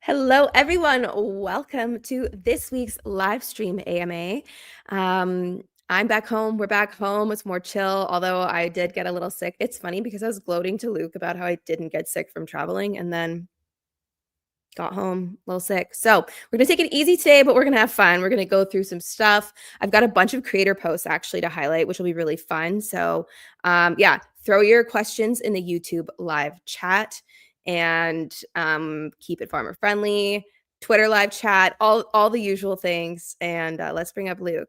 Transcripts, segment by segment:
Hello, everyone. Welcome to this week's live stream AMA. I'm back home. We're back home. It's more chill, although I did get a little sick. It's funny because I was gloating to Luke about how I didn't get sick from traveling and then got home a little sick. So we're going to take it easy today, but we're going to have fun. We're going to go through some stuff. I've got a bunch of creator posts actually to highlight, which will be really fun. So yeah, throw your questions in the YouTube live chat and keep it farmer friendly. Twitter live chat, all the usual things. And let's bring up Luke.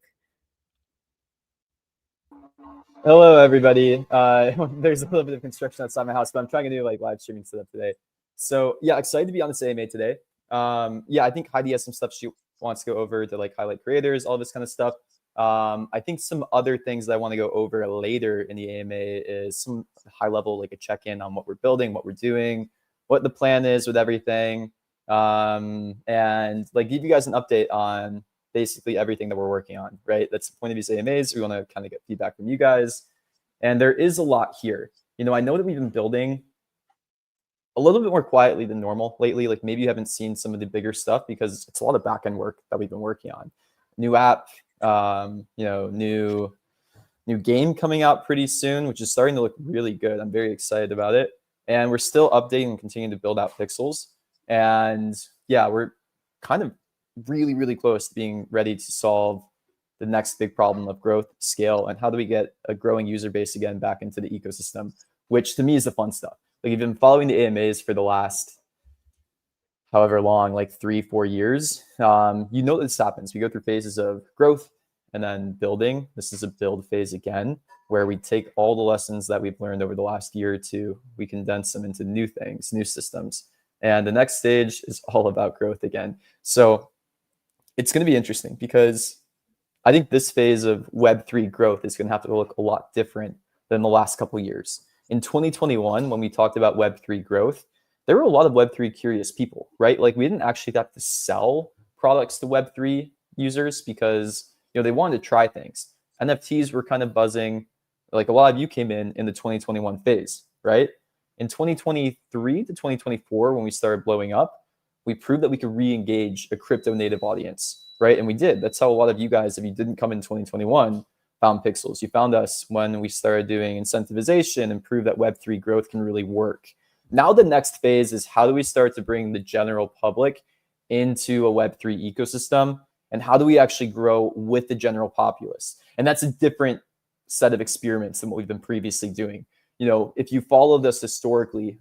Hello, everybody. There's a little bit of construction outside my house, but I'm trying to do like live streaming setup today. So yeah, excited to be on this AMA today. Yeah, I think Heidi has some stuff she wants to go over to like highlight creators, all this kind of stuff. I think some other things that I want to go over later in the AMA is some high level, like a check-in on what we're building, what we're doing, what the plan is with everything, and like give you guys an update on basically everything that we're working on, right? That's the point of these AMAs. We want to kind of get feedback from you guys. And there is a lot here. You know, I know that we've been building a little bit more quietly than normal lately. Like maybe you haven't seen some of the bigger stuff because it's a lot of back-end work that we've been working on. New app, new game coming out pretty soon, which is starting to look really good. I'm very excited about it. And we're still updating and continuing to build out Pixels. And yeah, we're kind of really close to being ready to solve the next big problem of growth, scale, and how do we get a growing user base again back into the ecosystem, which to me is the fun stuff. Like you've been following the AMAs for the last however long, like 3-4 years. You know this happens. We go through phases of growth and then building. This is a build phase again, where we take all the lessons that we've learned over the last year or two, we condense them into new things, new systems. And the next stage is all about growth again. So it's going to be interesting because I think this phase of Web3 growth is going to have to look a lot different than the last couple of years. In 2021, when we talked about Web3 growth, there were a lot of Web3 curious people, right? Like we didn't actually have to sell products to Web3 users because they wanted to try things. NFTs were kind of buzzing. Like a lot of you came in the 2021 phase, right? In 2023 to 2024, when we started blowing up, we proved that we could re-engage a crypto native audience, right? And we did. That's how a lot of you guys, if you didn't come in 2021, found Pixels. You found us when we started doing incentivization and proved that Web3 growth can really work. Now the next phase is how do we start to bring the general public into a Web3 ecosystem, and how do we actually grow with the general populace? And that's a different set of experiments than what we've been previously doing. If you followed us historically,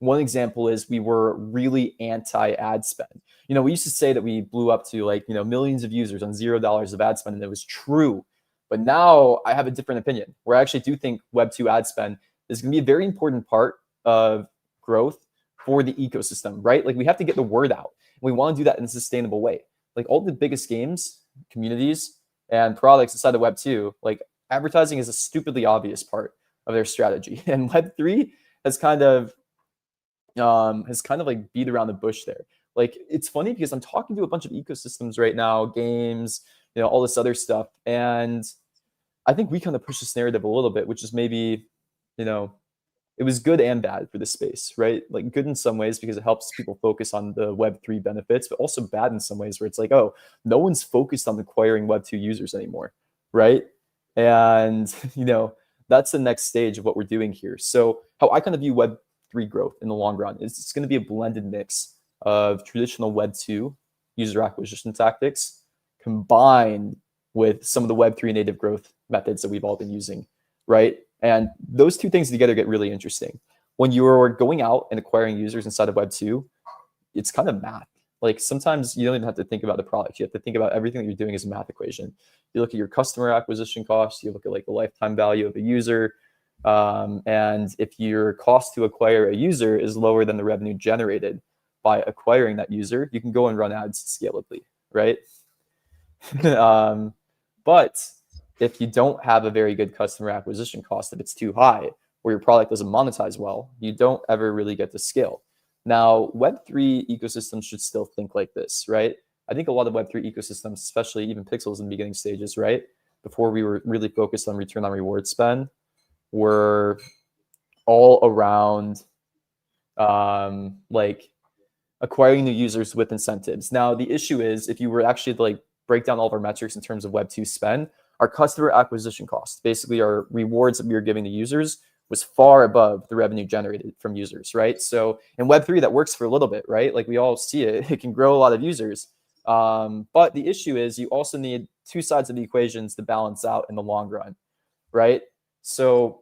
one example is we were really anti-ad spend. We used to say that we blew up to like, millions of users on $0 of ad spend, and it was true. But now I have a different opinion, where I actually do think Web2 ad spend is going to be a very important part of growth for the ecosystem, right? Like we have to get the word out. And we want to do that in a sustainable way. Like all the biggest games, communities, and products inside of Web2, like advertising is a stupidly obvious part of their strategy. And Web3 has kind of like beat around the bush there. Like it's funny because I'm talking to a bunch of ecosystems right now, games, all this other stuff, and I think we kind of push this narrative a little bit, which is maybe, it was good and bad for the space, right? Like good in some ways because it helps people focus on the Web3 benefits, but also bad in some ways where it's like, oh, no one's focused on acquiring Web2 users anymore, right? And that's the next stage of what we're doing here. So how I kind of view Web3 growth in the long run is it's going to be a blended mix of traditional Web2 user acquisition tactics combined with some of the Web3 native growth methods that we've all been using, right? And those two things together get really interesting. When you're going out and acquiring users inside of Web2, it's kind of math. Like sometimes you don't even have to think about the product. You have to think about everything that you're doing as a math equation. You look at your customer acquisition costs, you look at like the lifetime value of a user. And if your cost to acquire a user is lower than the revenue generated by acquiring that user, you can go and run ads scalably, right? But if you don't have a very good customer acquisition cost, if it's too high, or your product doesn't monetize well, you don't ever really get to scale. Now, Web3 ecosystems should still think like this, right? I think a lot of Web3 ecosystems, especially even Pixels in the beginning stages, right? Before we were really focused on return on reward spend, were all around like, acquiring new users with incentives. Now, the issue is if you were actually to like break down all of our metrics in terms of Web2 spend, our customer acquisition cost, basically our rewards that we were giving to users, was far above the revenue generated from users, right? So in Web3, that works for a little bit, right? Like we all see it, it can grow a lot of users. But the issue is you also need two sides of the equations to balance out in the long run, right? So,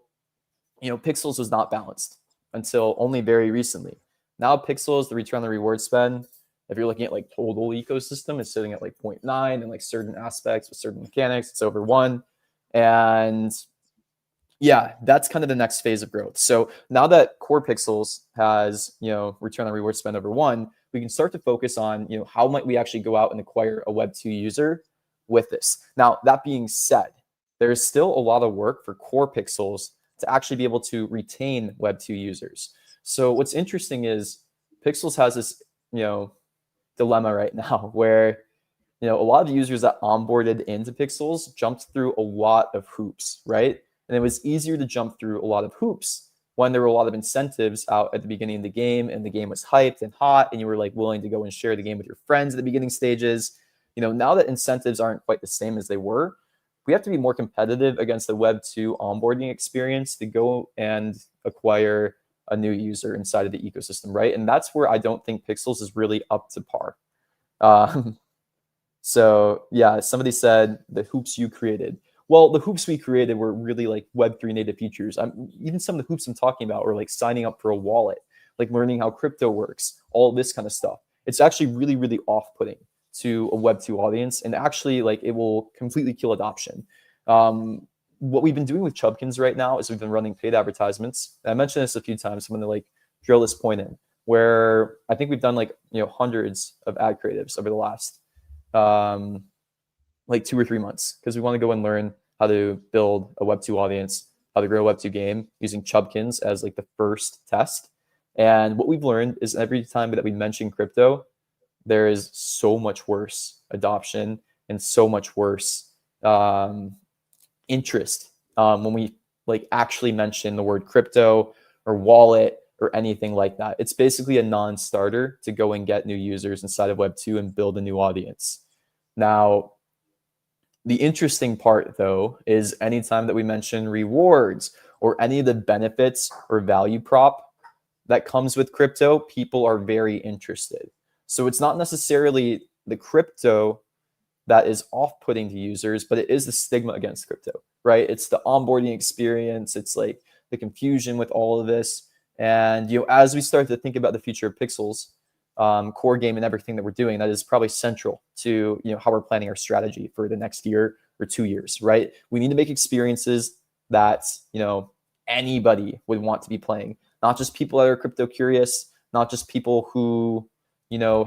Pixels was not balanced until only very recently. Now Pixels, the return on the reward spend, if you're looking at like total ecosystem, it's sitting at like 0.9, and like certain aspects with certain mechanics, it's over 1. And yeah, that's kind of the next phase of growth. So now that Core Pixels has, return on reward spend over 1, we can start to focus on, how might we actually go out and acquire a Web2 user with this. Now, that being said, there's still a lot of work for Core Pixels to actually be able to retain Web2 users. So what's interesting is Pixels has this, dilemma right now where, a lot of users that onboarded into Pixels jumped through a lot of hoops, right? And it was easier to jump through a lot of hoops when there were a lot of incentives out at the beginning of the game and the game was hyped and hot and you were like willing to go and share the game with your friends at the beginning stages. Now that incentives aren't quite the same as they were, we have to be more competitive against the Web2 onboarding experience to go and acquire a new user inside of the ecosystem, right? And that's where I don't think Pixels is really up to par. So yeah, somebody said the hoops you created. Well, the hoops we created were really like Web3 native features. Even some of the hoops I'm talking about are like signing up for a wallet, like learning how crypto works, all this kind of stuff. It's actually really, really off-putting to a Web2 audience, and actually like it will completely kill adoption. What we've been doing with Chubkins right now is we've been running paid advertisements. I mentioned this a few times. I'm going to like drill this point in, where I think we've done like hundreds of ad creatives over the last like 2 or 3 months, because we want to go and learn how to build a Web2 audience, how to grow a Web2 game using Chubkins as like the first test. And what we've learned is every time that we mention crypto, there is so much worse adoption and so much worse interest when we like actually mention the word crypto or wallet or anything like that. It's basically a non-starter to go and get new users inside of Web2 and build a new audience. Now, the interesting part, though, is anytime that we mention rewards or any of the benefits or value prop that comes with crypto, people are very interested. So it's not necessarily the crypto that is off-putting to users, but it is the stigma against crypto, right? It's the onboarding experience. It's like the confusion with all of this. And, as we start to think about the future of Pixels, core game and everything that we're doing, that is probably central to, how we're planning our strategy for the next year or 2 years, right? We need to make experiences that, anybody would want to be playing, not just people that are crypto curious, not just people who,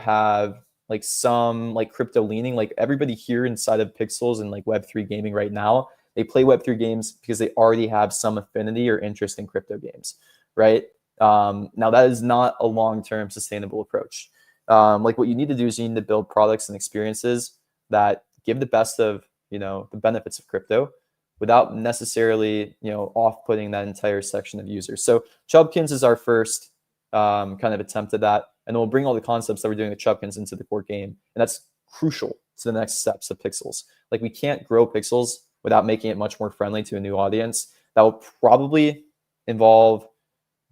have like some like crypto leaning. Like everybody here inside of Pixels and like Web3 gaming right now, they play Web3 games because they already have some affinity or interest in crypto games, right? Now that is not a long-term sustainable approach. Like what you need to do is you need to build products and experiences that give the best of, the benefits of crypto without necessarily, off-putting that entire section of users. So Chubkins is our first kind of attempt at that. And we'll bring all the concepts that we're doing with Chubkins into the core game. And that's crucial to the next steps of Pixels. Like we can't grow Pixels without making it much more friendly to a new audience. That will probably involve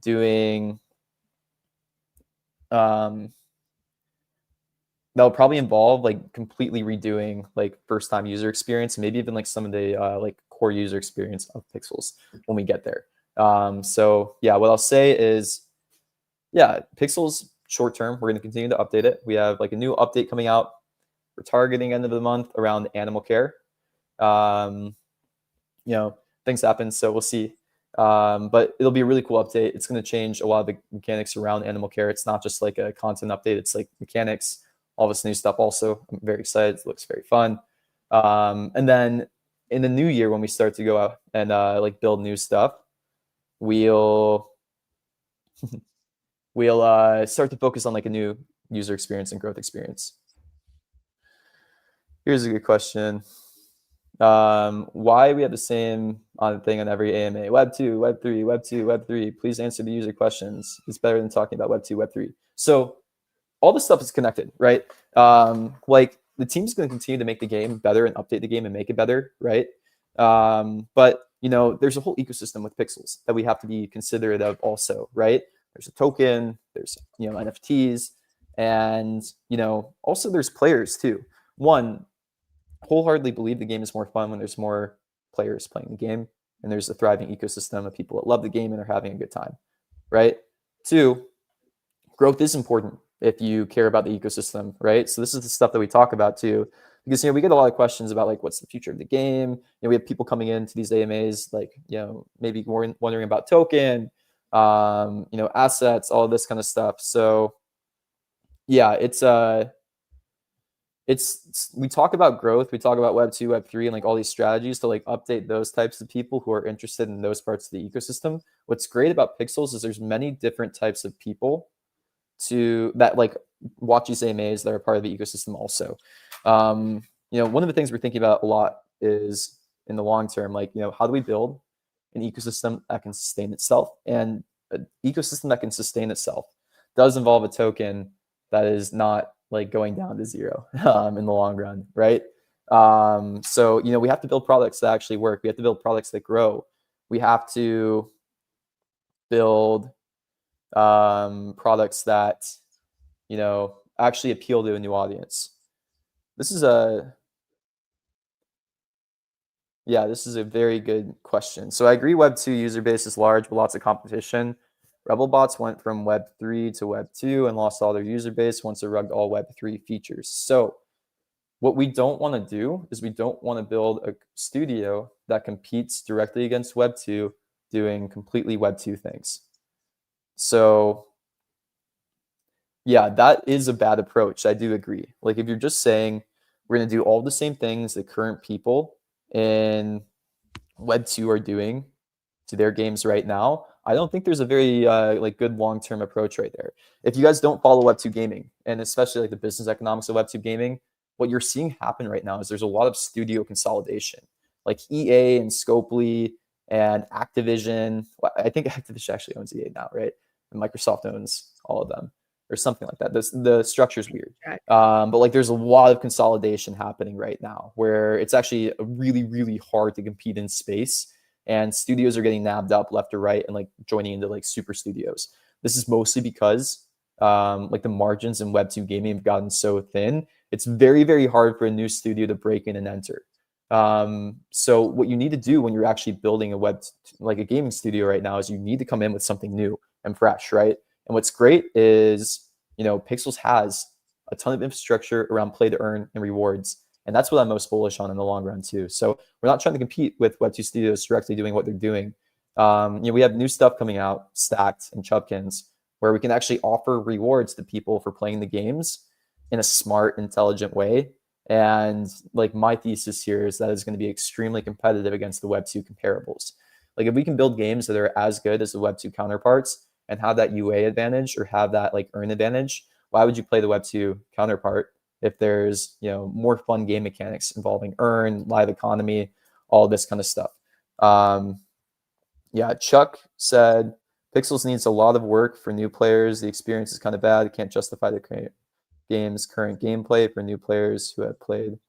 doing like completely redoing like first time user experience, maybe even like some of the like core user experience of Pixels when we get there. So yeah, what I'll say is, yeah, Pixels short term, we're going to continue to update it. We have like a new update coming out. We're targeting end of the month around animal care. Things happen, so we'll see. But it'll be a really cool update. It's going to change a lot of the mechanics around animal care. It's not just like a content update. It's like mechanics, all this new stuff also. I'm very excited. It looks very fun. And then in the new year, when we start to go out and like build new stuff, we'll start to focus on like a new user experience and growth experience. Here's a good question. Why we have the same thing on every AMA? Web 2, Web 3, Web 2, Web 3. Please answer the user questions. It's better than talking about Web 2, Web 3. So all this stuff is connected, right? Like the team's going to continue to make the game better and update the game and make it better, right? But you know, there's a whole ecosystem with pixels that we have to be considerate of also, right? There's a token, there's, you know, NFTs, and you know, also there's players too. One, wholeheartedly believe the game is more fun when there's more players playing the game and there's a thriving ecosystem of people that love the game and are having a good time, right? Two, growth is important if you care about the ecosystem, right? So this is the stuff that we talk about too, because you know we get a lot of questions about like what's the future of the game. You know, we have people coming into these AMAs like, you know, maybe more wondering about token, you know, assets, all of this kind of stuff. So yeah, it's we talk about growth, we talk about Web 2, Web 3, and like all these strategies to like update those types of people who are interested in those parts of the ecosystem. What's great about Pixels is there's many different types of people to that like watch these AMAs that are part of the ecosystem also. You know, one of the things we're thinking about a lot is in the long term, like, you know, how do we build an ecosystem that can sustain itself? And an ecosystem that can sustain itself does involve a token that is not like going down to zero in the long run, right? So, you know, we have to build products that actually work. We have to build products that grow. We have to build products that, you know, actually appeal to a new audience. This is a very good question. So I agree Web 2 user base is large with lots of competition. Rebelbots went from Web 3 to Web 2 and lost all their user base once they rugged all Web 3 features. So what we don't want to do is we don't want to build a studio that competes directly against Web 2 doing completely Web 2 things. So yeah, that is a bad approach. I do agree. Like if you're just saying we're going to do all the same things that current people in Web 2 are doing to their games right now, I don't think there's a very like good long-term approach right there. If you guys don't follow Web 2 gaming, and especially like the business economics of Web 2 gaming, what you're seeing happen right now is there's a lot of studio consolidation. Like EA and Scopely and Activision. Well, I think Activision actually owns EA now, right? And Microsoft owns all of them or something like that. The structure's weird. But like there's a lot of consolidation happening right now where it's actually really, really hard to compete in space, and studios are getting nabbed up left or right and like joining into like super studios. This is mostly because like the margins in Web 2 gaming have gotten so thin. It's very, very hard for a new studio to break in and enter. So what you need to do when you're actually building a like a gaming studio right now is you need to come in with something new and fresh, right? And what's great is, you know, Pixels has a ton of infrastructure around play to earn and rewards. And that's what I'm most bullish on in the long run too. So we're not trying to compete with Web 2 studios directly doing what they're doing. You know, we have new stuff coming out, Stacked and Chubkins, where we can actually offer rewards to people for playing the games in a smart, intelligent way. And like my thesis here is that it's going to be extremely competitive against the Web 2 comparables. Like if we can build games that are as good as the Web 2 counterparts and have that UA advantage or have that like earn advantage, why would you play the Web 2 counterpart if there's, you know, more fun game mechanics involving earn, live economy, all this kind of stuff? Yeah, Chuck said Pixels needs a lot of work for new players. The experience is kind of bad. It can't justify the game's current gameplay for new players who have played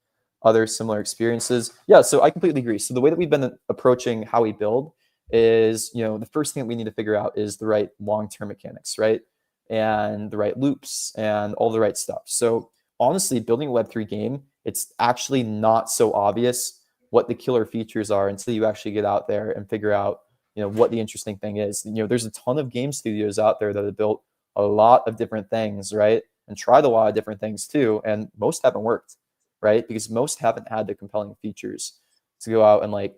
other similar experiences. Yeah, so I completely agree. So the way that we've been approaching how we build is, you know, the first thing that we need to figure out is the right long-term mechanics, right? And the right loops and all the right stuff. So honestly, building a Web3 game, it's actually not so obvious what the killer features are until you actually get out there and figure out, you know, what the interesting thing is. You know, there's a ton of game studios out there that have built a lot of different things, right? And tried a lot of different things too. And most haven't worked, right? Because most haven't had the compelling features to go out and like,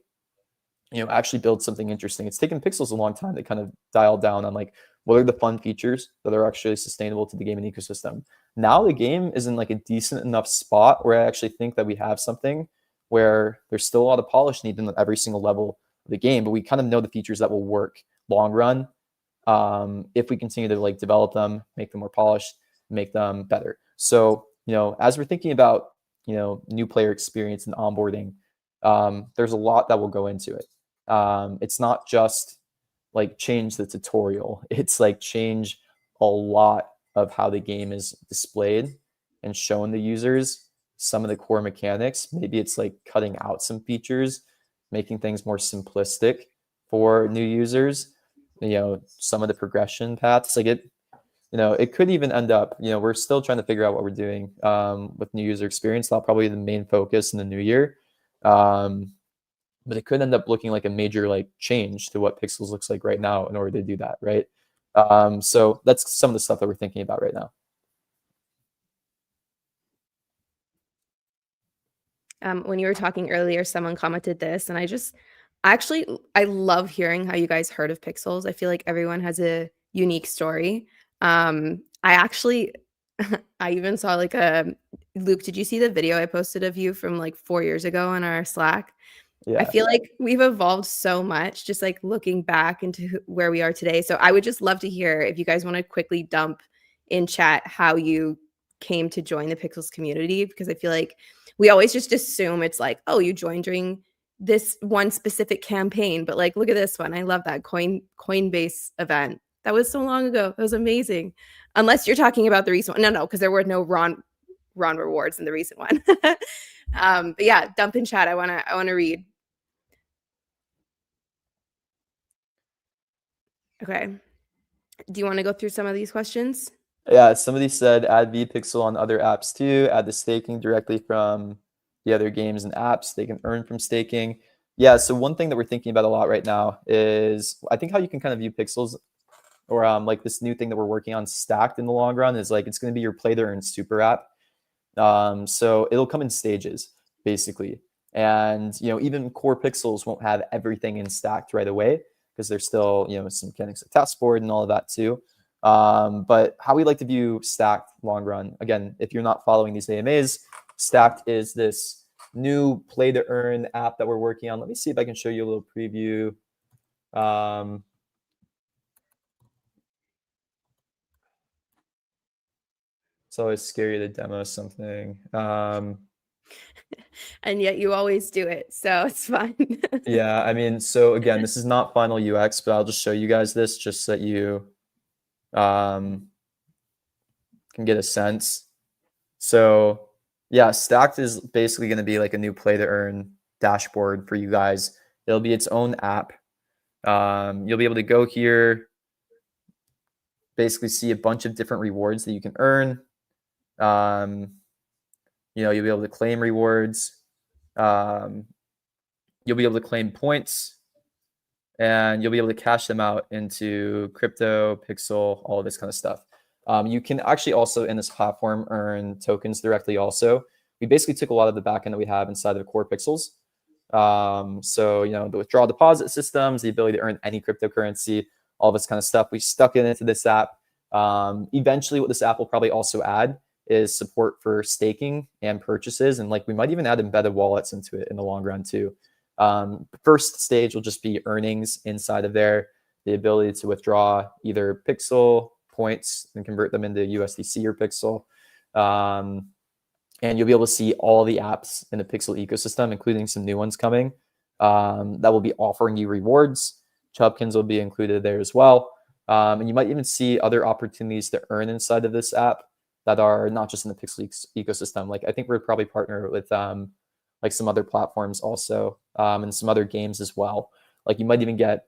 you know, actually build something interesting. It's taken Pixels a long time to kind of dial down on like, what are the fun features that are actually sustainable to the gaming ecosystem. Now the game is in like a decent enough spot where I actually think that we have something where there's still a lot of polish needed at every single level of the game, but we kind of know the features that will work long run if we continue to like develop them, make them more polished, make them better. So, you know, as we're thinking about, you know, new player experience and onboarding, there's a lot that will go into it. It's not just like change the tutorial. It's like change a lot of how the game is displayed and shown to users some of the core mechanics. Maybe it's like cutting out some features, making things more simplistic for new users. Some of the progression paths, like it could even end up, we're still trying to figure out what we're doing with new user experience. That'll probably be the main focus in the new year. But it could end up looking like a major like change to what Pixels looks like right now in order to do that, right? So that's some of the stuff that we're thinking about right now. When you were talking earlier, someone commented this, and I love hearing how you guys heard of Pixels. I feel like everyone has a unique story. I actually, I even saw like Luke, did you see the video I posted of you from like 4 years ago on our Slack? I Yeah. feel like we've evolved so much, just like looking back into where we are today. So I would just love to hear if you guys want to quickly dump in chat how you came to join the Pixels community, because I feel like we always just assume it's like, oh, you joined during this one specific campaign, but like, look at this one. I love that Coinbase event. That was so long ago. That was amazing. Unless you're talking about the recent one. No, because there were no Ron rewards in the recent one. But yeah, dump in chat. I wanna read. Okay. Do you want to go through some of these questions? Yeah, somebody said add vPixel on other apps too, add the staking directly from the other games and apps they can earn from staking. Yeah, so one thing that we're thinking about a lot right now is I think how you can kind of view Pixels or like this new thing that we're working on Stacked in the long run is like it's going to be your play to earn super app. So it'll come in stages basically. And even core Pixels won't have everything in Stacked right away because there's still some mechanics of test board and all of that too. But how we like to view Stacked long run, again, if you're not following these AMAs, Stacked is this new play to earn app that we're working on. Let me see if I can show you a little preview. It's always scary to demo something. And yet you always do it, so it's fine. Yeah, I mean, so again, this is not final UX, but I'll just show you guys this just so that you can get a sense. So yeah, Stacked is basically going to be like a new play to earn dashboard for you guys. It'll be its own app. You'll be able to go here, basically see a bunch of different rewards that you can earn. You'll be able to claim rewards. You'll be able to claim points, and you'll be able to cash them out into crypto, Pixel, all of this kind of stuff. You can actually also in this platform earn tokens directly also. We basically took a lot of the backend that we have inside of core Pixels. So, the withdrawal deposit systems, the ability to earn any cryptocurrency, all this kind of stuff. We stuck it into this app. Eventually what this app will probably also add is support for staking and purchases. And like we might even add embedded wallets into it in the long run too. First stage will just be earnings inside of there, the ability to withdraw either Pixel points and convert them into USDC or Pixel. And you'll be able to see all the apps in the Pixel ecosystem, including some new ones coming that will be offering you rewards. Chubkins will be included there as well. And you might even see other opportunities to earn inside of this app that are not just in the Pixel ecosystem. Like I think we're probably partner with like some other platforms also and some other games as well. Like you might even get,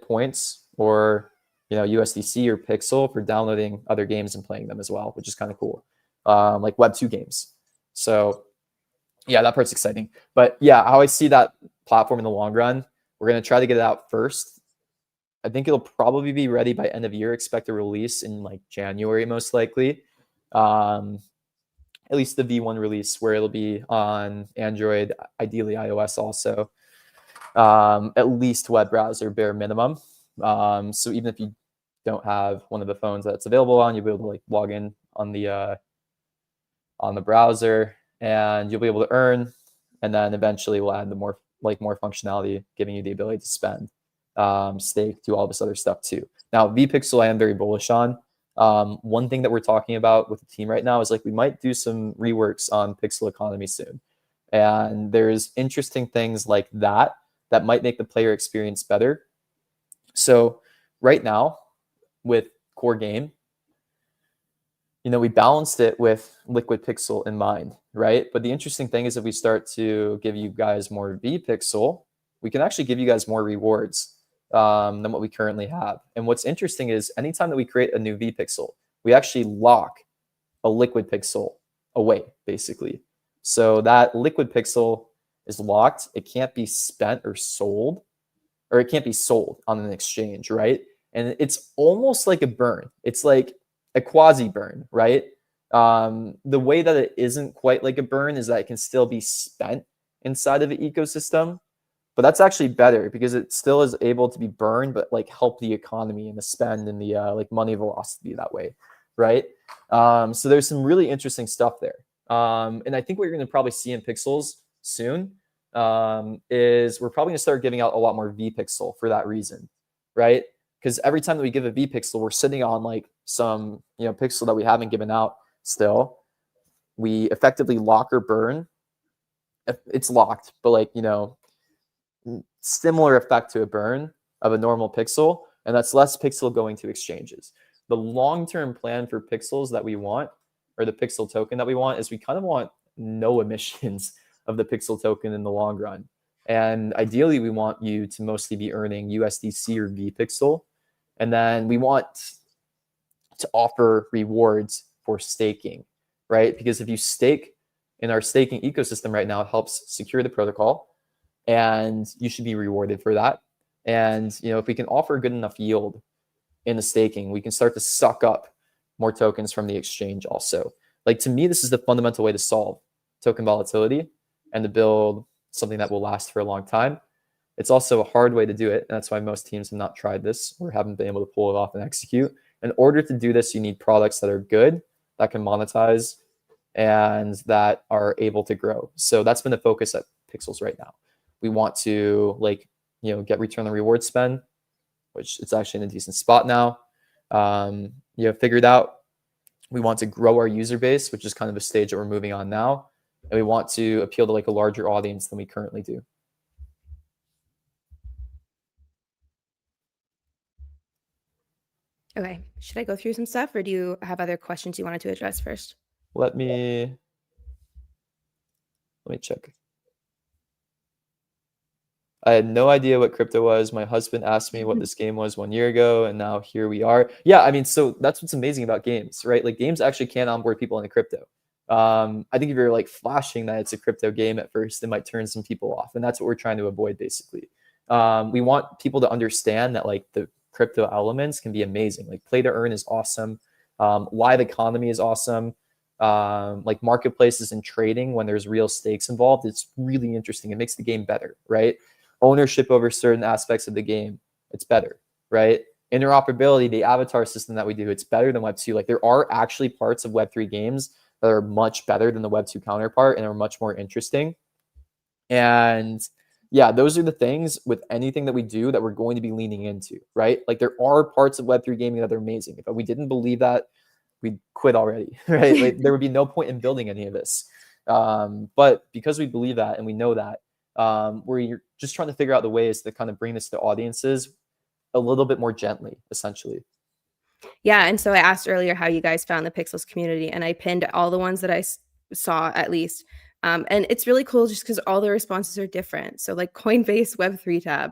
points or, USDC or Pixel for downloading other games and playing them as well, which is kind of cool. Like Web2 games. So yeah, that part's exciting. But yeah, how I see that platform in the long run, we're going to try to get it out first. I think it'll probably be ready by end of year. Expect a release in like January, most likely. At least the V1 release where it'll be on Android, ideally iOS also. At least web browser bare minimum. So even if you don't have one of the phones that's available on, you'll be able to like log in on the browser and you'll be able to earn. And then eventually we'll add the more functionality, giving you the ability to spend, stake, do all this other stuff too. Now, vPixel I am very bullish on. One thing that we're talking about with the team right now is like we might do some reworks on Pixel Economy soon. And there's interesting things like that might make the player experience better. So right now with core game, we balanced it with Liquid Pixel in mind, right? But the interesting thing is if we start to give you guys more vPixel, we can actually give you guys more rewards than what we currently have. And what's interesting is anytime that we create a new vPixel, we actually lock a Liquid Pixel away, basically. So that Liquid Pixel is locked. It can't be spent or sold, or it can't be sold on an exchange, right? And it's almost like a burn. It's like a quasi burn, right? The way that it isn't quite like a burn is that it can still be spent inside of the ecosystem, but that's actually better because it still is able to be burned, but like help the economy and the spend and the like money velocity that way, right? So there's some really interesting stuff there. And I think what you're going to probably see in Pixels soon is we're probably going to start giving out a lot more vPixel for that reason, right? Because every time that we give a vPixel, we're sitting on like some pixel that we haven't given out still. We effectively lock or burn. It's locked, but like similar effect to a burn of a normal pixel, and that's less pixel going to exchanges. The long-term plan for pixels that we want, or the pixel token that we want, is we kind of want no emissions of the pixel token in the long run. And ideally, we want you to mostly be earning USDC or vPixel. And then we want to offer rewards for staking, right? Because if you stake in our staking ecosystem right now, it helps secure the protocol, and you should be rewarded for that. And if we can offer a good enough yield in the staking, we can start to suck up more tokens from the exchange also. Like, to me, this is the fundamental way to solve token volatility and to build something that will last for a long time. It's also a hard way to do it, and that's why most teams have not tried this or haven't been able to pull it off and execute. In order to do this, you need products that are good, that can monetize, and that are able to grow. So that's been the focus at Pixels right now. We want to get return on reward spend, which it's actually in a decent spot now. Figured out. We want to grow our user base, which is kind of a stage that we're moving on now. And we want to appeal to like a larger audience than we currently do. Okay. Should I go through some stuff, or do you have other questions you wanted to address first? Let me check. I had no idea what crypto was. My husband asked me what this game was 1 year ago, and now here we are. Yeah, I mean, so that's what's amazing about games, right? Like, games actually can onboard people into crypto. I think if you're like flashing that it's a crypto game at first, it might turn some people off, and that's what we're trying to avoid, basically. We want people to understand that like the crypto elements can be amazing. Like, play to earn is awesome. Live economy is awesome. Like marketplaces and trading, when there's real stakes involved, it's really interesting. It makes the game better, right? Ownership over certain aspects of the game, it's better, right? Interoperability, the avatar system that we do, it's better than Web 2. Like, there are actually parts of Web 3 games that are much better than the Web 2 counterpart and are much more interesting. And yeah, those are the things with anything that we do that we're going to be leaning into, right? Like, there are parts of Web 3 gaming that are amazing. If we didn't believe that, we'd quit already, right? Like, there would be no point in building any of this. But because we believe that and we know that, we're just trying to figure out the ways to kind of bring this to audiences a little bit more gently, essentially. Yeah, and so I asked earlier how you guys found the Pixels community, and I pinned all the ones that I saw at least. And it's really cool just because all the responses are different. So like Coinbase Web3 tab,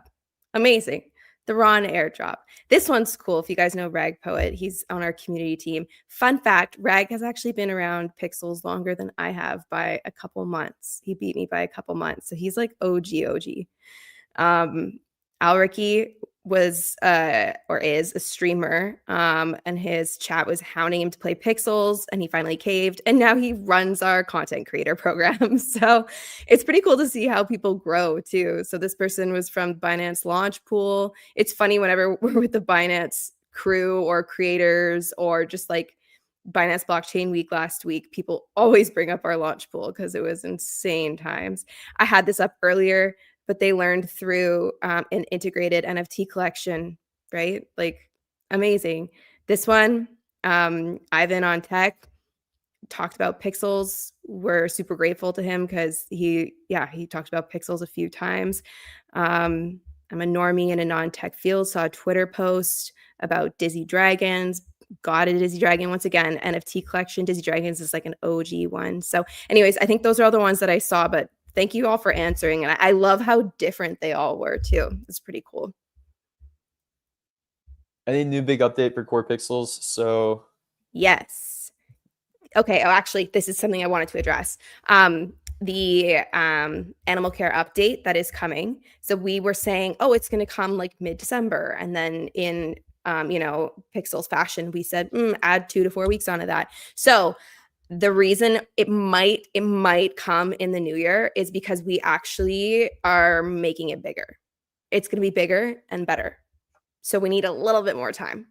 amazing. The Ron airdrop. This one's cool. If you guys know Rag Poet, he's on our community team. Fun fact, Rag has actually been around Pixels longer than I have by a couple months. He beat me by a couple months. So he's like OG. Alricky was or is a streamer, and his chat was hounding him to play Pixels, and he finally caved, and now he runs our content creator program. So it's pretty cool to see how people grow too. So this person was from Binance Launch Pool. It's funny whenever we're with the Binance crew or creators or just like Binance Blockchain Week last week, people always bring up our launch pool because it was insane times. I had this up earlier, but they learned through an integrated NFT collection, right? Like, amazing. This one, Ivan on Tech talked about Pixels. We're super grateful to him because he talked about Pixels a few times. I'm a normie in a non-tech field, saw a Twitter post about Dizzy Dragons. got a Dizzy Dragon once again. NFT collection, Dizzy Dragons is like an OG one. So, anyways, I think those are all the ones that I saw, but thank you all for answering. And I love how different they all were too. It's pretty cool. Any new big update for Core Pixels? So Yes. Okay. Oh, actually, this is something I wanted to address. The animal care update that is coming. So we were saying, oh, it's going to come like mid-December, and then in Pixels fashion, we said add 2 to 4 weeks onto that. So the reason it might come in the new year is because we actually are making it bigger. It's going to be bigger and better. So we need a little bit more time.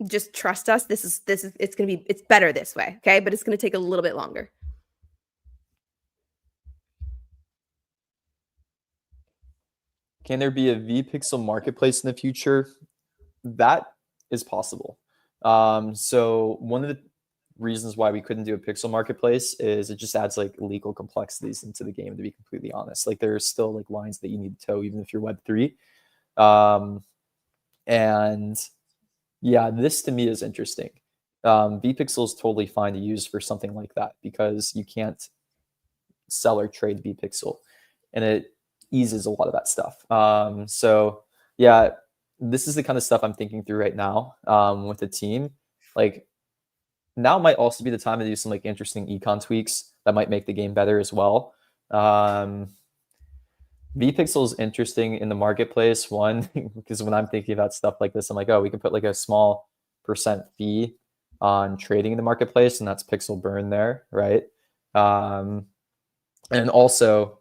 Just trust us. This is it's better this way, okay? But it's going to take a little bit longer. can there be a VPixel marketplace in the future? That is possible. So one of the reasons why we couldn't do a pixel marketplace is it just adds like legal complexities into the game, to be completely honest. Like there's still like lines that you need to toe even if you're Web3. And yeah, this to me is interesting. VPixel is totally fine to use for something like that because you can't sell or trade VPixel, and it eases a lot of that stuff. So yeah, this is the kind of stuff I'm thinking through right now with the team. Like now might also be the time to do some like interesting econ tweaks that might make the game better as well. VPixel is interesting in the marketplace, one, because when I'm thinking about stuff like this, I'm like, oh, we can put like a small percent fee on trading in the marketplace, and that's pixel burn there, right? And also,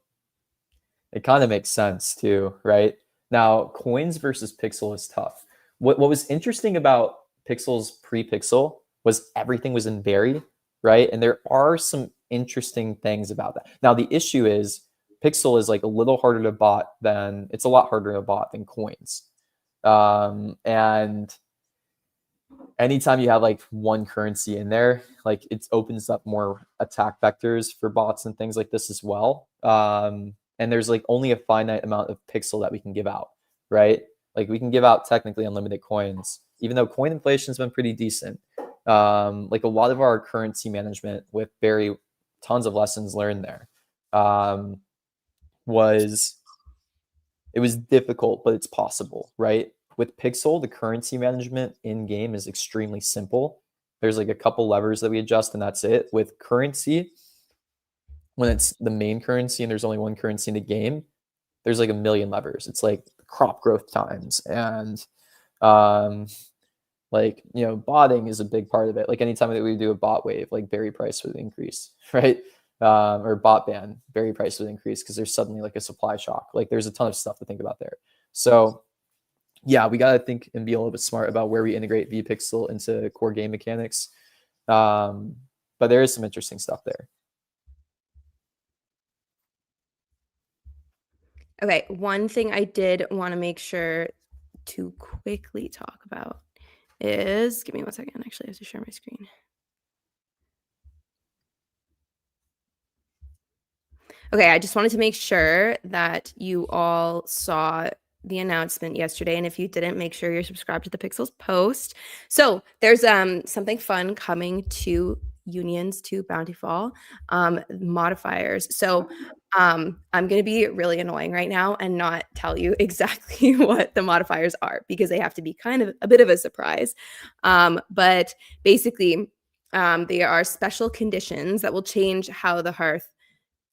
it kind of makes sense too, right? Now, coins versus pixel is tough. What was interesting about Pixel's pre-pixel was everything was in Berry, right? And there are some interesting things about that. Now, the issue is Pixel is like a little harder to bot than, it's a lot harder to bot than coins. And anytime you have like one currency in there, like it opens up more attack vectors for bots and things like this as well. And there's like only a finite amount of pixel that we can give out, right? Like we can give out technically unlimited coins, even though coin inflation has been pretty decent. Like a lot of our currency management with Berry, tons of lessons learned there. It was difficult, but it's possible, right? With Pixel, the currency management in game is extremely simple. There's like a couple levers that we adjust, and that's it. With currency, when it's the main currency and there's only one currency in the game, there's like a million levers. It's like crop growth times and like, you know, botting is a big part of it. Like anytime that we do a bot wave, like Berry price would increase, right? Or bot ban, Berry price would increase because there's suddenly like a supply shock. Like there's a ton of stuff to think about there. So yeah, we got to think and be a little bit smart about where we integrate VPixel into core game mechanics. But there is some interesting stuff there. Okay, one thing I did want to make sure to quickly talk about is, give me 1 second. Actually, I have to share my screen. Okay, I just wanted to make sure that you all saw the announcement yesterday, and if you didn't, make sure you're subscribed to the Pixels post. So there's something fun coming to Unions to Bountyfall modifiers. So I'm going to be really annoying right now and not tell you exactly what the modifiers are because they have to be kind of a bit of a surprise. But basically, they are special conditions that will change how the Hearth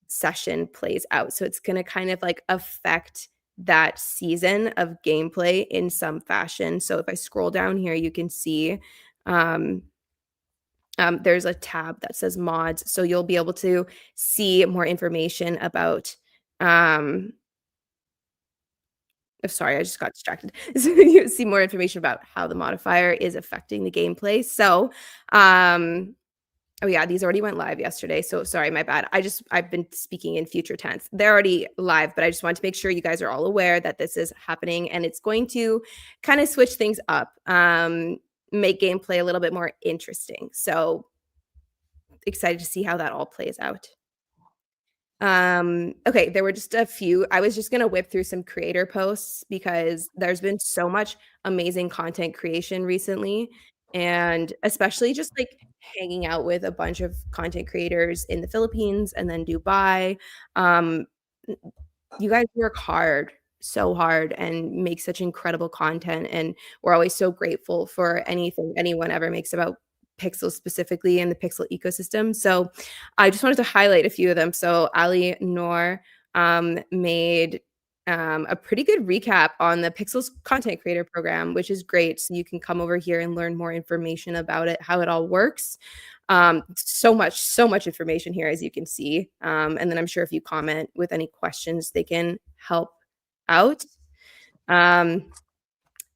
session plays out. So it's going to kind of like affect that season of gameplay in some fashion. So if I scroll down here, you can see there's a tab that says mods. So you'll be able to see more information about sorry, I just got distracted. So you see more information about how the modifier is affecting the gameplay. So oh yeah, these already went live yesterday. So sorry, my bad. I've been speaking in future tense. They're already live, but I just want to make sure you guys are all aware that this is happening and it's going to kind of switch things up, make gameplay a little bit more interesting. So excited to see how that all plays out. Okay, there were just a few. I was just gonna whip through some creator posts because there's been so much amazing content creation recently, and especially just like hanging out with a bunch of content creators in the Philippines and then Dubai. Um, you guys work hard, so hard, and make such incredible content, and we're always so grateful for anything anyone ever makes about Pixel specifically and the Pixel ecosystem. So I just wanted to highlight a few of them. So Ali Noor made a pretty good recap on the Pixels content creator program, which is great. So you can come over here and learn more information about it, how it all works. So much information here, as you can see. And then I'm sure if you comment with any questions, they can help out.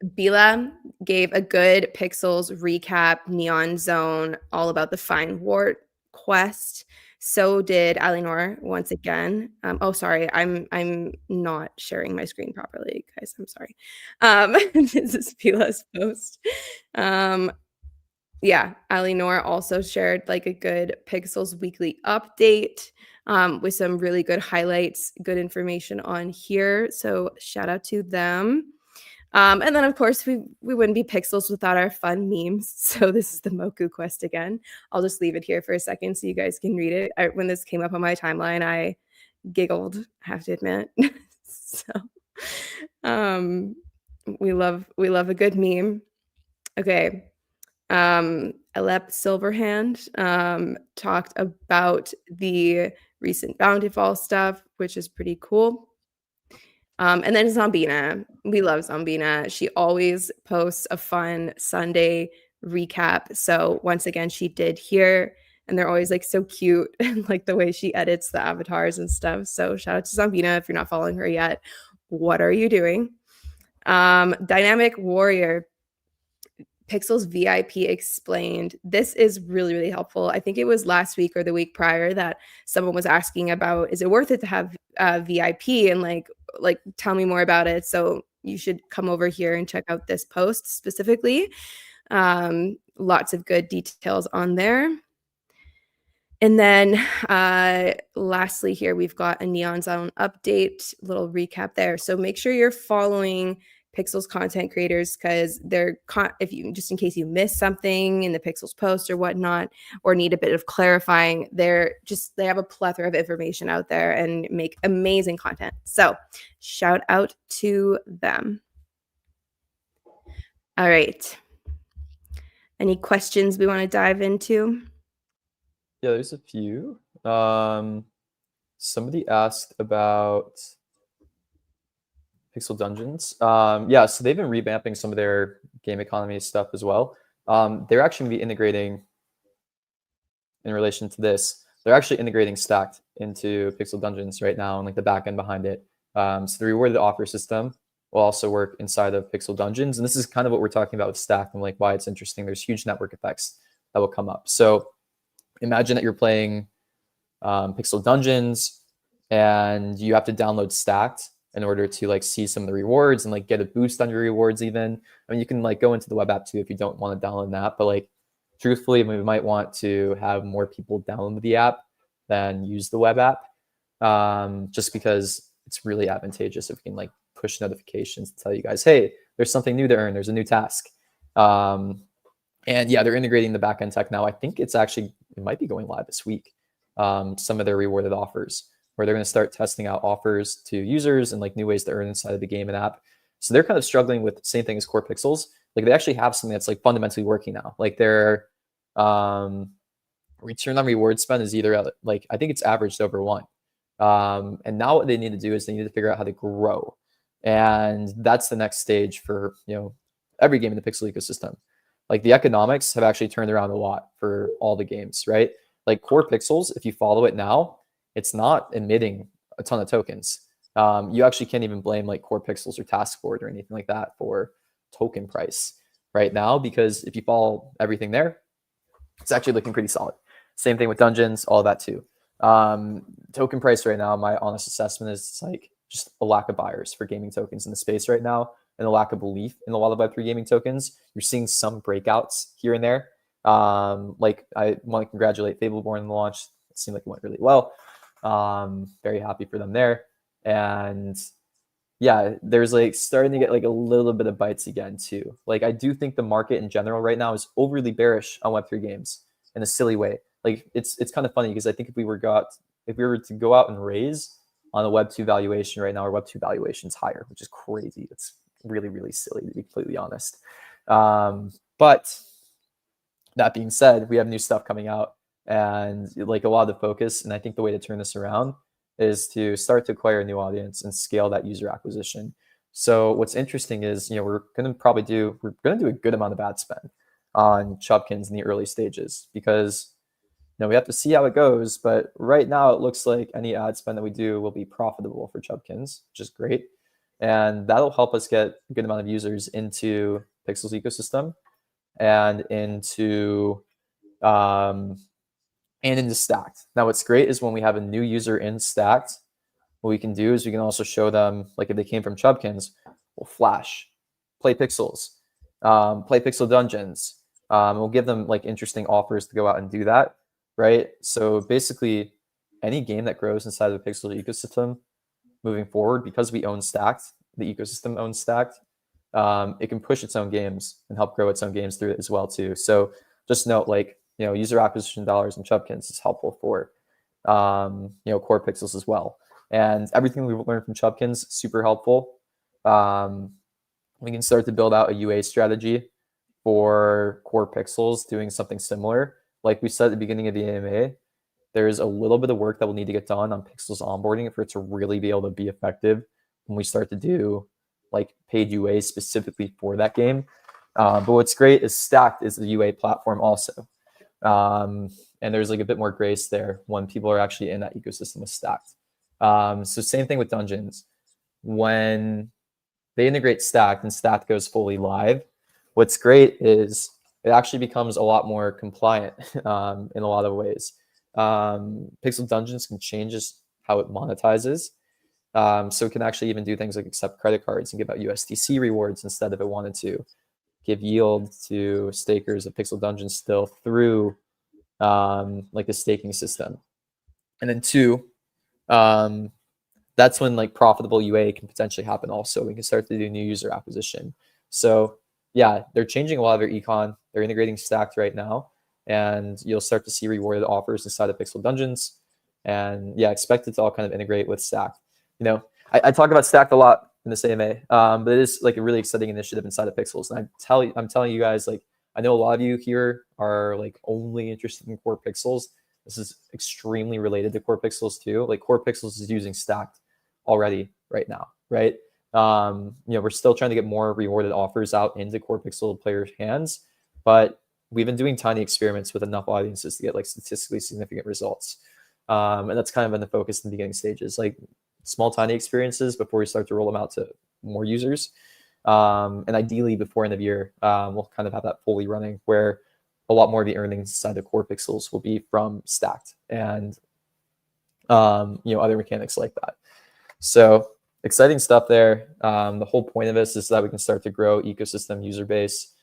Bila gave a good Pixels recap, Neon Zone, all about the Fine Wart quest. So did Alinor once again. Oh, sorry, I'm not sharing my screen properly, guys. I'm sorry. This is Bila's post. Yeah, Alinor also shared like a good Pixels weekly update with some really good highlights, good information on here. So shout out to them. And then, of course, we wouldn't be Pixels without our fun memes. So this is the Moku quest again. I'll just leave it here for a second so you guys can read it. When this came up on my timeline, I giggled, I have to admit. So we love a good meme. Okay. Alep Silverhand talked about the recent Bountiful stuff, which is pretty cool. And then Zombina. We love Zombina. She always posts a fun Sunday recap. So once again, she did here, and they're always like so cute and like the way she edits the avatars and stuff. So shout out to Zombina if you're not following her yet. What are you doing? Dynamic Warrior. Pixels VIP explained. This is really, really helpful. I think it was last week or the week prior that someone was asking about, is it worth it to have VIP, and like tell me more about it. So you should come over here and check out this post specifically. Lots of good details on there. And then lastly here, we've got a Neon Zone update, little recap there. So make sure you're following Pixels content creators because if you, just in case you missed something in the Pixels post or whatnot, or need a bit of clarifying, they have a plethora of information out there and make amazing content. So shout out to them. All right. Any questions we want to dive into? Yeah, there's a few. Somebody asked about Pixel Dungeons. Yeah, so they've been revamping some of their game economy stuff as well. They're actually going to be integrating, in relation to this, they're actually integrating Stacked into Pixel Dungeons right now and like the back end behind it. So the rewarded offer system will also work inside of Pixel Dungeons. And this is kind of what we're talking about with Stacked and like why it's interesting. There's huge network effects that will come up. So imagine that you're playing Pixel Dungeons and you have to download Stacked in order to like see some of the rewards and like get a boost on your rewards even. I mean, you can like go into the web app too if you don't want to download an app, but like truthfully, we might want to have more people download the app than use the web app, just because it's really advantageous if we can like push notifications to tell you guys, hey, there's something new to earn, there's a new task. And yeah, they're integrating the backend tech now. I think it might be going live this week. Some of their rewarded offers, where they're going to start testing out offers to users and like new ways to earn inside of the game and app. So they're kind of struggling with the same thing as Core Pixels. Like they actually have something that's like fundamentally working now. Like their return on reward spend is either at, like, I think it's averaged over 1. And now what they need to do is they need to figure out how to grow. And that's the next stage for, every game in the Pixel ecosystem. Like the economics have actually turned around a lot for all the games, right? Like Core Pixels, if you follow it now, it's not emitting a ton of tokens. You actually can't even blame like Core Pixels or Taskboard or anything like that for token price right now, because if you follow everything there, it's actually looking pretty solid. Same thing with Dungeons, all of that too. Token price right now, my honest assessment is it's like just a lack of buyers for gaming tokens in the space right now, and a lack of belief in a lot of Web3 gaming tokens. You're seeing some breakouts here and there. Like I want to congratulate Fableborn on the launch. It seemed like it went really well. Very happy for them there. And yeah, there's like starting to get like a little bit of bites again too. Like I do think the market in general right now is overly bearish on Web3 games in a silly way. Like it's kind of funny because I think if we were to go out and raise on a Web2 valuation right now, our Web2 valuation is higher, which is crazy. It's really, really silly to be completely honest. But that being said, we have new stuff coming out and like a lot of the focus, and I think the way to turn this around is to start to acquire a new audience and scale that user acquisition. So what's interesting is, we're going to do a good amount of ad spend on Chubkins in the early stages because we have to see how it goes. But right now it looks like any ad spend that we do will be profitable for Chubkins, which is great. And that'll help us get a good amount of users into Pixel's ecosystem and into Stacked. Now, what's great is when we have a new user in Stacked, what we can do is we can also show them, like if they came from Chubkins, we'll flash, play Pixels, play Pixel Dungeons. We'll give them like interesting offers to go out and do that, right? So basically, any game that grows inside of the Pixel ecosystem moving forward, because we own Stacked, the ecosystem owns Stacked, it can push its own games and help grow its own games through it as well too. So just note, like, user acquisition dollars in Chubkins is helpful for, core Pixels as well. And everything we've learned from Chubkins, super helpful. We can start to build out a UA strategy for core Pixels, doing something similar. Like we said at the beginning of the AMA, there's a little bit of work that will need to get done on Pixels onboarding for it to really be able to be effective when we start to do like paid UA specifically for that game. But what's great is Stacked is the UA platform also. And there's like a bit more grace there when people are actually in that ecosystem with Stacked. So same thing with Dungeons. When they integrate Stacked and Stacked goes fully live, what's great is it actually becomes a lot more compliant in a lot of ways. Pixel Dungeons can change how it monetizes. So it can actually even do things like accept credit cards and give out USDC rewards instead of it wanted to give yield to stakers of Pixel Dungeons still through like the staking system. And then two, that's when like profitable UA can potentially happen also. We can start to do new user acquisition. So yeah, they're changing a lot of their econ. They're integrating Stacked right now, and you'll start to see rewarded offers inside of Pixel Dungeons. And yeah, expect it to all kind of integrate with Stacked. I talk about Stacked a lot in this AMA, but it is like a really exciting initiative inside of Pixels. And I'm telling you guys, like, I know a lot of you here are like only interested in core Pixels. This is extremely related to core Pixels too. Like core Pixels is using Stacked already right now, right? We're still trying to get more rewarded offers out into core Pixel players' hands, but we've been doing tiny experiments with enough audiences to get like statistically significant results. And that's kind of been the focus in the beginning stages, like small, tiny experiences before we start to roll them out to more users. And ideally before end of year, we'll kind of have that fully running where a lot more of the earnings inside the core Pixels will be from Stacked and, other mechanics like that. So exciting stuff there. The whole point of this is that we can start to grow ecosystem user base,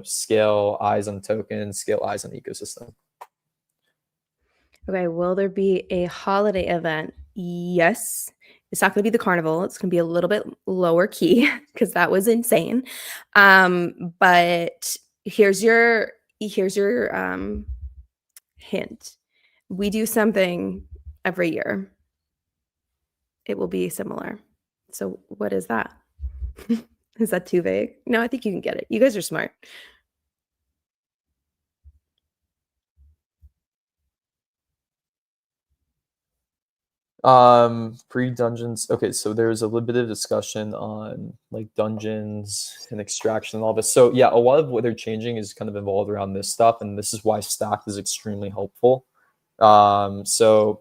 scale eyes on tokens, scale eyes on the ecosystem. Okay, will there be a holiday event? Yes. It's not going to be the carnival. It's going to be a little bit lower key because that was insane. But here's your hint. We do something every year. It will be similar. So what is that? Is that too vague? No, I think you can get it. You guys are smart. Free dungeons. Okay, so there's a little bit of discussion on like dungeons and extraction and all this. So yeah, a lot of what they're changing is kind of involved around this stuff, and this is why Stacked is extremely helpful. So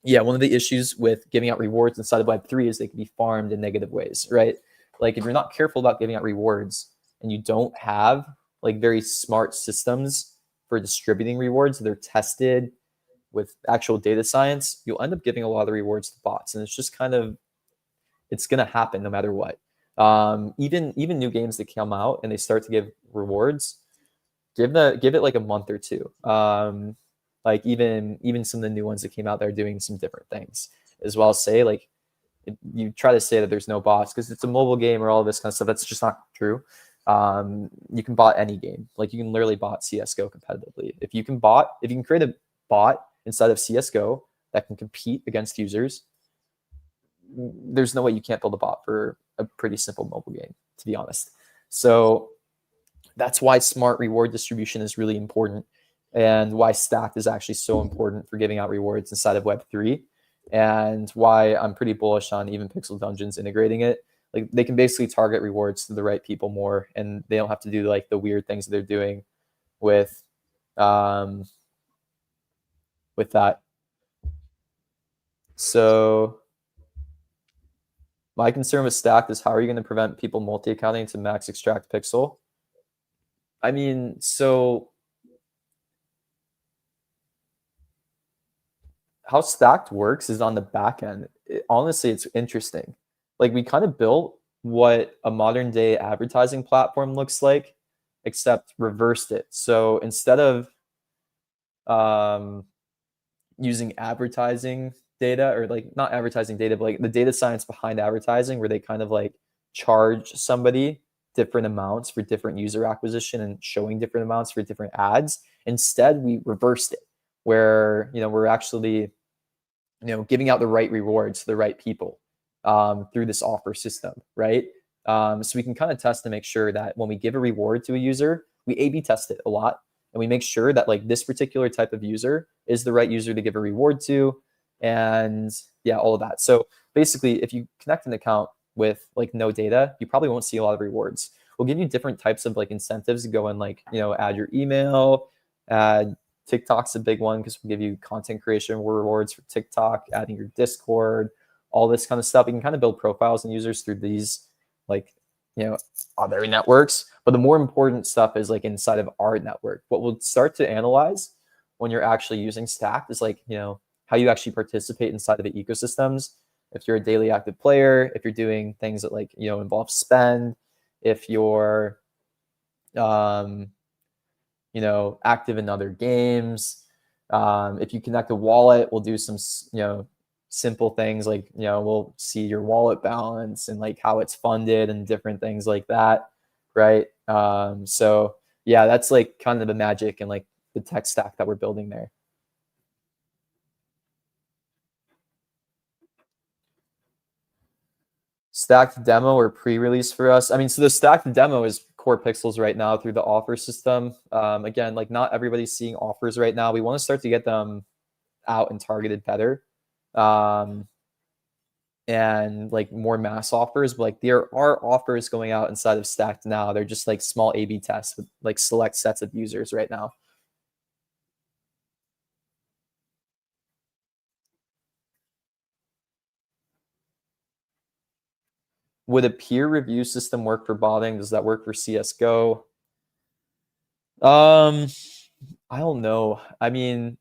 yeah, one of the issues with giving out rewards inside of Web3 is they can be farmed in negative ways, right? Like if you're not careful about giving out rewards and you don't have like very smart systems for distributing rewards that are tested with actual data science, you'll end up giving a lot of the rewards to bots. And it's just kind of, it's going to happen no matter what. Even new games that come out and they start to give rewards, give it like a month or two. Like even some of the new ones that came out, they're doing some different things as well. Say like you try to say that there's no bots because it's a mobile game or all of this kind of stuff. That's just not true. You can bot any game. Like you can literally bot CS:GO competitively. If you can create a bot inside of CS:GO that can compete against users, there's no way you can't build a bot for a pretty simple mobile game, to be honest. So that's why smart reward distribution is really important, and why Stacked is actually so important for giving out rewards inside of Web3, and why I'm pretty bullish on even Pixel Dungeons integrating it. Like they can basically target rewards to the right people more, and they don't have to do like the weird things that they're doing with that. So my concern with Stacked is how are you going to prevent people multi-accounting to max extract pixel? I mean, so how Stacked works is on the back end. Honestly, it's interesting. Like we kind of built what a modern day advertising platform looks like, except reversed it. So instead of using advertising data, or like not advertising data, but like the data science behind advertising, where they kind of like charge somebody different amounts for different user acquisition and showing different amounts for different ads. Instead, we reversed it, where we're actually giving out the right rewards to the right people through this offer system, right? So we can kind of test to make sure that when we give a reward to a user, we A/B test it a lot, and we make sure that like this particular type of user is the right user to give a reward to, and yeah, all of that. So basically, if you connect an account with like no data, you probably won't see a lot of rewards. We'll give you different types of like incentives to go and like add your email, add TikTok's a big one because we'll give you content creation rewards for TikTok, adding your Discord, all this kind of stuff. You can kind of build profiles and users through these like other networks. But the more important stuff is like inside of our network. What we'll start to analyze when you're actually using Stacked is like how you actually participate inside of the ecosystems. If you're a daily active player, if you're doing things that like involve spend, if you're active in other games. If you connect a wallet, we'll do some, simple things like, we'll see your wallet balance and like how it's funded and different things like that. Right. So yeah, that's like kind of the magic and like the tech stack that we're building there. Stacked demo or pre-release for us. I mean, so the Stacked demo is core pixels right now through the offer system. Again, like not everybody's seeing offers right now. We want to start to get them out and targeted better, and like more mass offers. But like there are offers going out inside of Stacked now. They're just like small A/B tests with like select sets of users right now. Would a peer review system work for botting? Does that work for CS:GO? I don't know. I mean,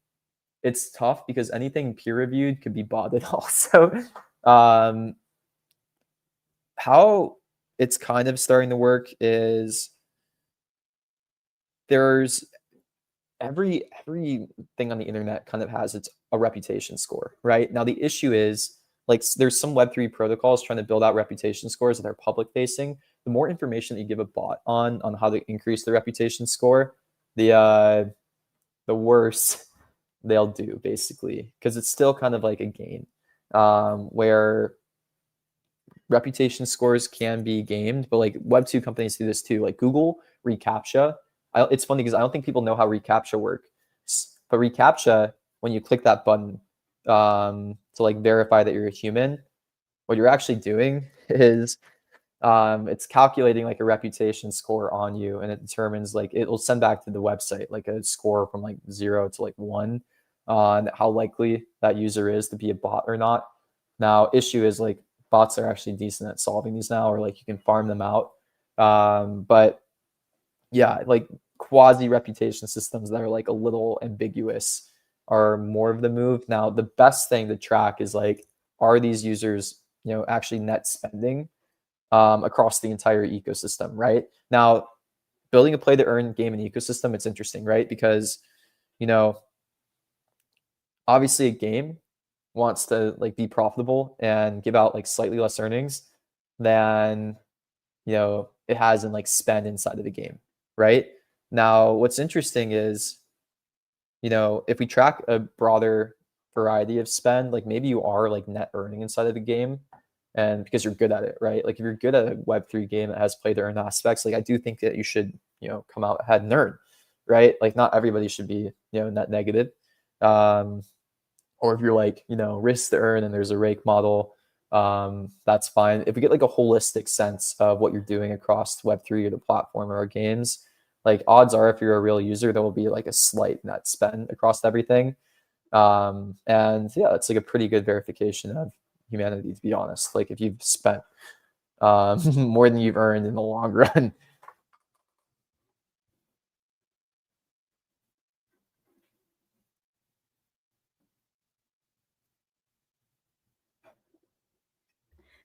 it's tough because anything peer reviewed could be botted also. How it's kind of starting to work is there's everything on the internet kind of has a reputation score, right? Now the issue is like there's some Web3 protocols trying to build out reputation scores that are public facing. The more information that you give a bot on how to increase the reputation score, the worse they'll do basically, because it's still kind of like a game where reputation scores can be gamed, but like Web2 companies do this too. Like Google reCAPTCHA. It's funny because I don't think people know how reCAPTCHA works, but reCAPTCHA, when you click that button to like verify that you're a human, what you're actually doing is it's calculating like a reputation score on you, and it determines like it will send back to the website like a score from like 0 to like 1 on how likely that user is to be a bot or not. Now, issue is like bots are actually decent at solving these now, or like you can farm them out. But yeah, like quasi reputation systems that are like a little ambiguous are more of the move. Now, the best thing to track is like, are these users, actually net spending across the entire ecosystem, right? Now, building a play to earn game and ecosystem, it's interesting, right? Because, obviously a game wants to like be profitable and give out like slightly less earnings than it has in like spend inside of the game, right? Now, what's interesting is, if we track a broader variety of spend, like maybe you are like net earning inside of the game and because you're good at it, right? Like if you're good at a Web3 game that has play to earn aspects, like I do think that you should, come out ahead and earn, right? Like not everybody should be, net negative. Um, or if you're like, risk to earn and there's a rake model, that's fine. If we get like a holistic sense of what you're doing across Web3 or the platform or our games, like odds are if you're a real user, there will be like a slight net spend across everything. And yeah, it's like a pretty good verification of humanity, to be honest. Like if you've spent more than you've earned in the long run.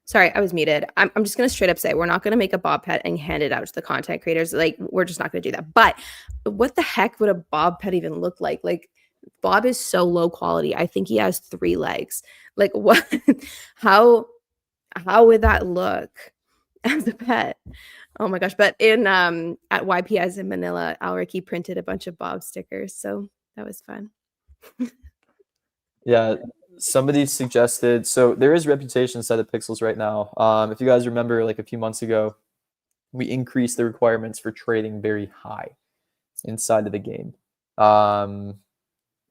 Sorry, I was muted. I'm just gonna straight up say we're not gonna make a Bob pet and hand it out to the content creators. Like we're just not gonna do that. But what the heck would a Bob pet even look like? Like Bob is so low quality. I think he has 3 legs. Like what? how how would that look as a pet? Oh my gosh! But in at YPS in Manila, Alricky printed a bunch of Bob stickers, so that was fun. Yeah, somebody suggested, so there is reputation set of pixels right now. If you guys remember, like a few months ago, we increased the requirements for trading very high inside of the game,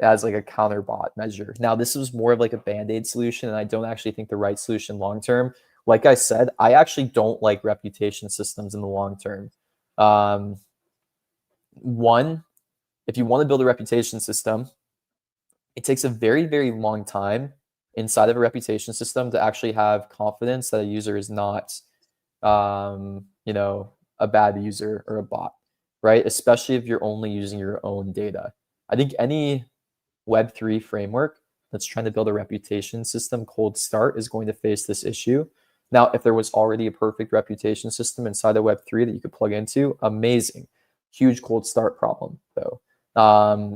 as like a counter bot measure. Now, this was more of like a band-aid solution, and I don't actually think the right solution long term. Like I said, I actually don't like reputation systems in the long term. One, if you want to build a reputation system, it takes a very, very long time inside of a reputation system to actually have confidence that a user is not, a bad user or a bot, right? Especially if you're only using your own data. I think any Web3 framework that's trying to build a reputation system cold start is going to face this issue. Now, if there was already a perfect reputation system inside of Web3 that you could plug into, amazing. Huge cold start problem, though.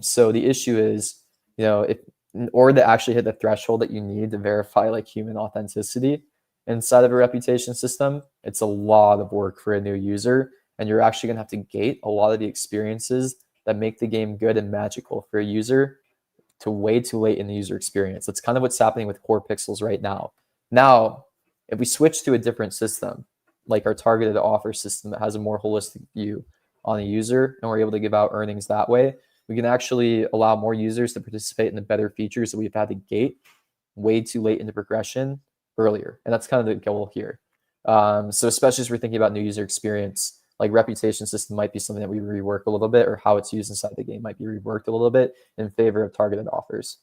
So the issue is, if in order to actually hit the threshold that you need to verify like human authenticity inside of a reputation system, it's a lot of work for a new user. And you're actually going to have to gate a lot of the experiences that make the game good and magical for a user to way too late in the user experience. That's kind of what's happening with core pixels right now. Now, if we switch to a different system, like our targeted offer system that has a more holistic view on a user, and we're able to give out earnings that way, we can actually allow more users to participate in the better features that we've had to gate way too late in the progression earlier. And that's kind of the goal here. So especially as we're thinking about new user experience, like reputation system might be something that we rework a little bit, or how it's used inside the game might be reworked a little bit in favor of targeted offers.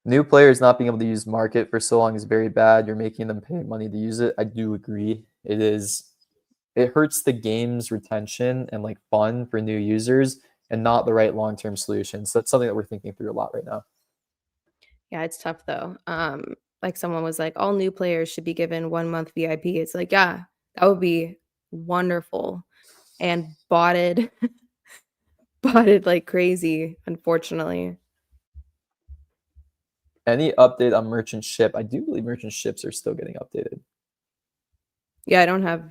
New players not being able to use market for so long is very bad. You're making them pay money to use it. I do agree. It hurts the game's retention and like fun for new users and not the right long-term solution. So that's something that we're thinking through a lot right now. Yeah, it's tough though. Like someone was like, all new players should be given 1 month VIP. It's like, yeah, that would be wonderful. And botted, botted like crazy, unfortunately. Any update on merchant ship? I do believe merchant ships are still getting updated. Yeah, I don't have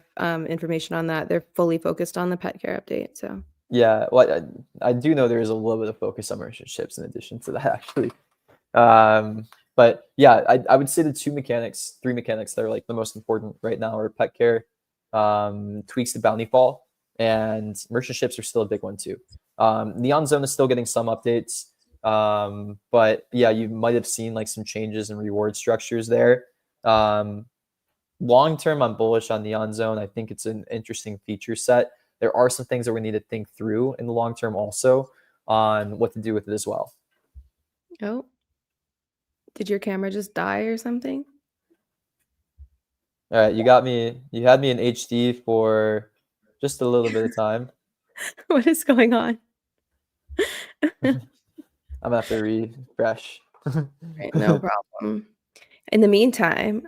information on that. They're fully focused on the pet care update. So Yeah, well, I do know there is a little bit of focus on merchant ships in addition to that, actually. But yeah, I would say the three mechanics that are like the most important right now are pet care, tweaks to bounty fall, and merchant ships are still a big one too. Neon Zone is still getting some updates, but yeah, you might have seen like some changes in reward structures there. Long term, I'm bullish on Neon Zone. I think it's an interesting feature set. There are some things that we need to think through in the long term also on what to do with it as well. oh, did your camera just die or something? All right, you got me. You had me in HD for just a little bit of time. What is going on? I'm gonna have to refresh. Right, no problem. In the meantime,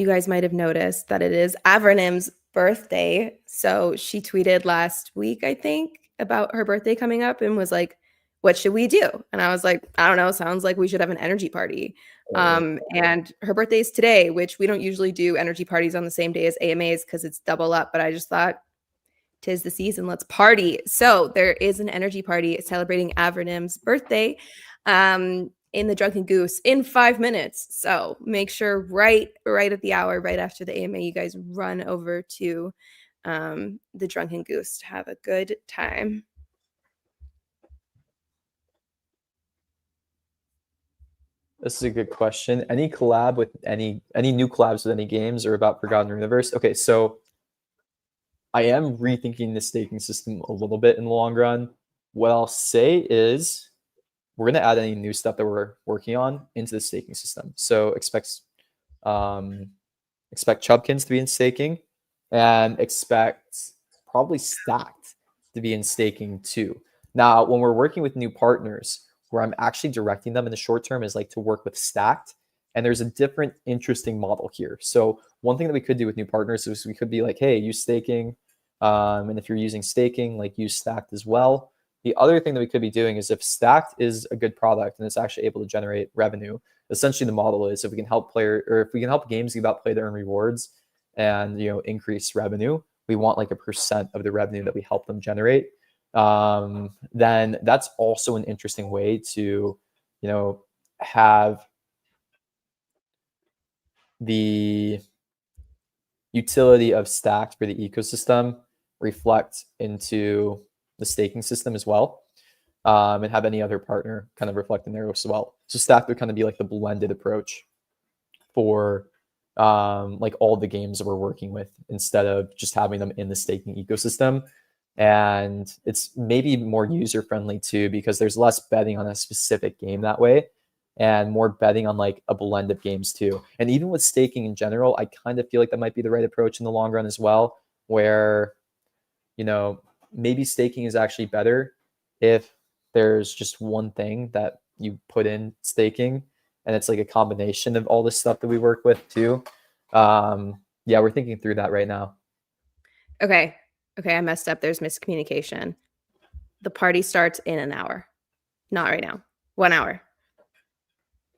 you guys might have noticed that it is Avernim's birthday. So she tweeted last week, I think, about her birthday coming up and was like, what should we do? And I was like, I don't know. Sounds like we should have an energy party. And her birthday is today, which we don't usually do energy parties on the same day as AMAs because it's double up. But I just thought, tis the season, let's party. So there is an energy party celebrating Avernim's birthday in the Drunken Goose in 5 minutes. So make sure right at the hour, right after the AMA, you guys run over to the Drunken Goose to have a good time. This is a good question. Any collab with any new collabs with any games or about Forgotten Universe? Okay, so I am rethinking the staking system a little bit in the long run. What I'll say is we're going to add any new stuff that we're working on into the staking system. So expect Chubkins to be in staking and expect probably Stacked to be in staking too. Now, when we're working with new partners, where I'm actually directing them in the short term is like to work with Stacked. And there's a different interesting model here. So one thing that we could do with new partners is we could be like, hey, use staking. And if you're using staking, like use Stacked as well. The other thing that we could be doing is if Stacked is a good product and it's actually able to generate revenue, essentially the model is if we can help games give out play to earn rewards and increase revenue, we want like a percent of the revenue that we help them generate. Then that's also an interesting way to, have the utility of Stacked for the ecosystem reflect into the staking system as well, and have any other partner kind of reflect in there as well. So Stacked would kind of be like the blended approach for like all the games that we're working with instead of just having them in the staking ecosystem. And it's maybe more user friendly too, because there's less betting on a specific game that way and more betting on like a blend of games too. And even with staking in general, I kind of feel like that might be the right approach in the long run as well, where, maybe staking is actually better if there's just one thing that you put in staking and it's like a combination of all the stuff that we work with too. Yeah, we're thinking through that right now. Okay, I messed up. There's miscommunication. The party starts in an hour. Not right now. 1 hour.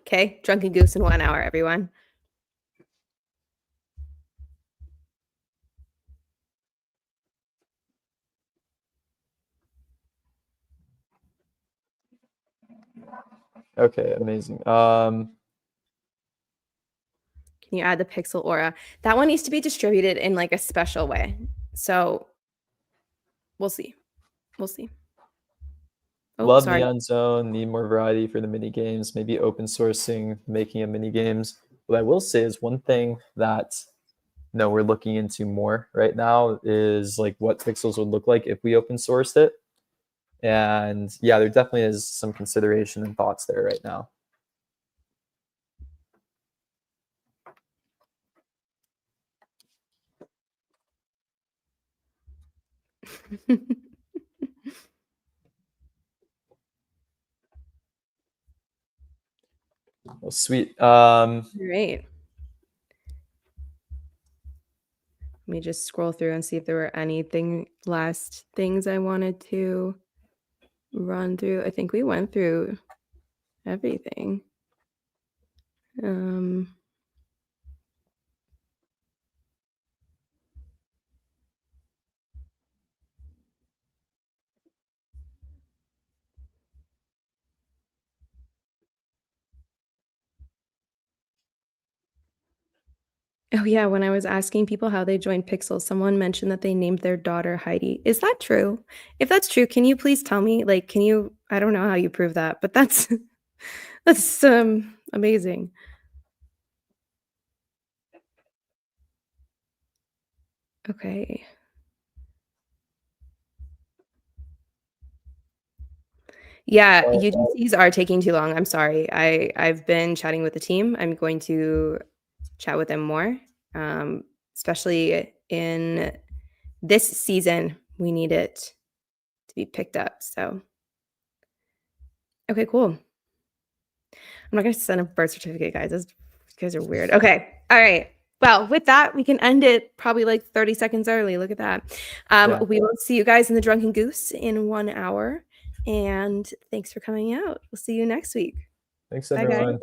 Okay, Drunken Goose in 1 hour, everyone. Okay, amazing. Can you add the pixel aura? That one needs to be distributed in like a special way. So we'll see. Oh, Love sorry. Neon Zone, need more variety for the mini games, maybe open sourcing, making a mini games. What I will say is one thing that we're looking into more right now is like what Pixels would look like if we open sourced it. And yeah, there definitely is some consideration and thoughts there right now. Well, sweet. Great. Let me just scroll through and see if there were anything last things I wanted to run through. I think we went through everything. Oh yeah, when I was asking people how they joined Pixel, someone mentioned that they named their daughter Heidi. Is that true? If that's true, can you please tell me? Like, I don't know how you prove that, but that's that's amazing. Okay. Yeah, UGCs are taking too long. I'm sorry. I've been chatting with the team. I'm going to chat with them more, especially in this season. We need it to be picked up. So, okay, cool. I'm not going to send a birth certificate, guys. You guys are weird. Okay. All right. Well, with that, we can end it probably like 30 seconds early. Look at that. Yeah. We will see you guys in the Drunken Goose in 1 hour. And thanks for coming out. We'll see you next week. Thanks, Bye, guys. everyone.